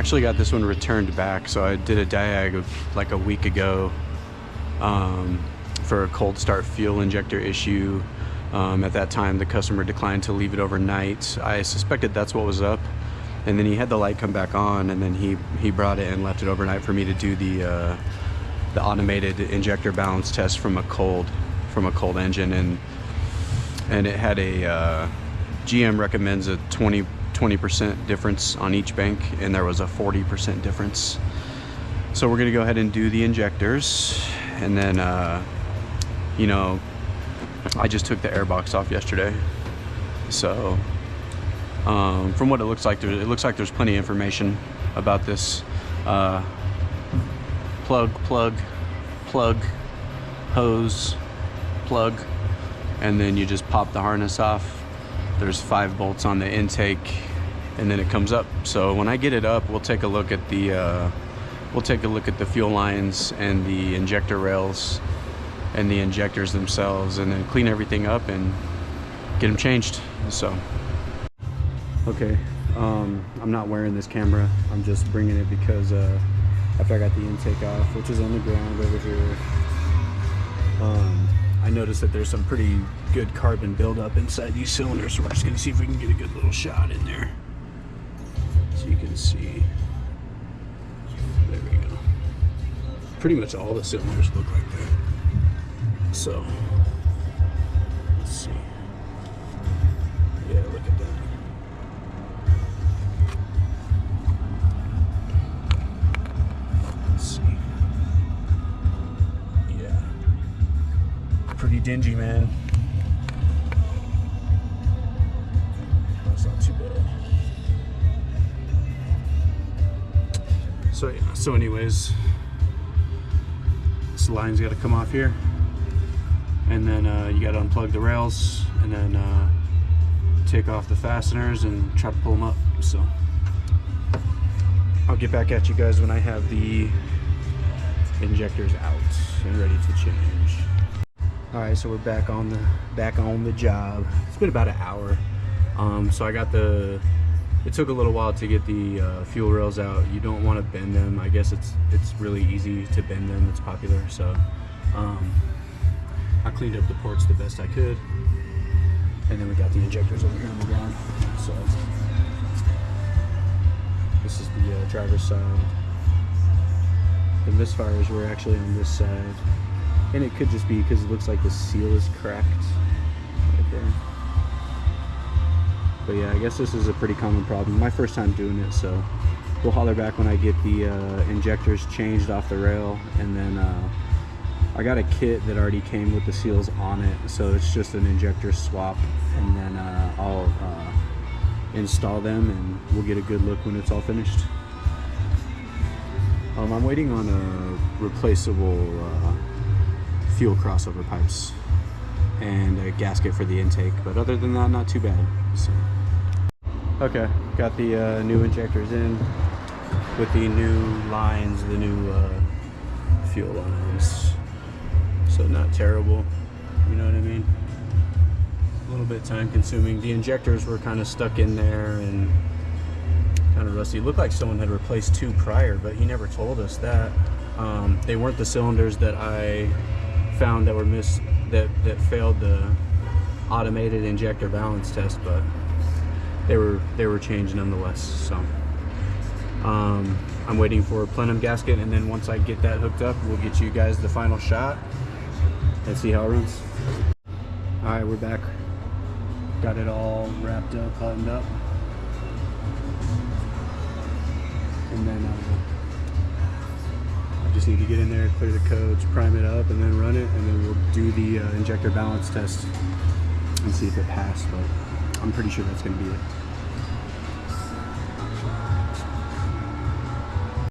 actually got this one returned back. So I did a diag of like a week ago for a cold start fuel injector issue. At that time, the customer declined to leave it overnight. I suspected that's what was up. And then he had the light come back on, and then he brought it and left it overnight for me to do the automated injector balance test from a cold engine, and it had a GM recommends a 20% difference on each bank, and there was a 40% difference. So we're gonna go ahead and do the injectors, and then you know, I just took the air box off yesterday, so from what it looks like there's plenty of information about this. Plug, hose, plug, and then you just pop the harness off. There's 5 bolts on the intake, and then it comes up. So when I get it up, we'll take a look at the fuel lines and the injector rails and the injectors themselves, and then clean everything up and get them changed. So okay, I'm not wearing this camera, I'm just bringing it because after I got the intake off, which is on the ground over here, I noticed that there's some pretty good carbon buildup inside these cylinders, so we're just gonna see if we can get a good little shot in there so you can see. There we go. Pretty much all the cylinders look like that. So let's see. Yeah, look at that. Pretty dingy, man. That's not too bad. So yeah, so anyways, this line's got to come off here, and then you got to unplug the rails, and then take off the fasteners and try to pull them up. So I'll get back at you guys when I have the injectors out and ready to change. All right, so we're back on the job. It's been about an hour. So I got it took a little while to get the fuel rails out. You don't want to bend them. I guess it's really easy to bend them. It's popular. So I cleaned up the ports the best I could, and then we got the injectors over here on the ground. So this is the driver's side. The misfires were actually on this side. And it could just be because it looks like the seal is cracked right there. But yeah, I guess this is a pretty common problem. My first time doing it, so we'll holler back when I get the injectors changed off the rail. And then I got a kit that already came with the seals on it, so it's just an injector swap. And then I'll install them, and we'll get a good look when it's all finished. I'm waiting on a replaceable fuel crossover pipes and a gasket for the intake, but other than that, not too bad. So okay, got the new injectors in with the new lines, the new fuel lines, so not terrible, you know what I mean. A little bit time consuming. The injectors were kind of stuck in there and kind of rusty. It looked like someone had replaced 2 prior, but he never told us that. They weren't the cylinders that I found that were that failed the automated injector balance test, but they were changed nonetheless. So I'm waiting for a plenum gasket, and then once I get that hooked up, we'll get you guys the final shot and see how it runs. All right, we're back. Got it all wrapped up, buttoned up, and then I just need to get in there, clear the codes, prime it up, and then run it, and then we'll do the injector balance test and see if it passed, but I'm pretty sure that's going to be it.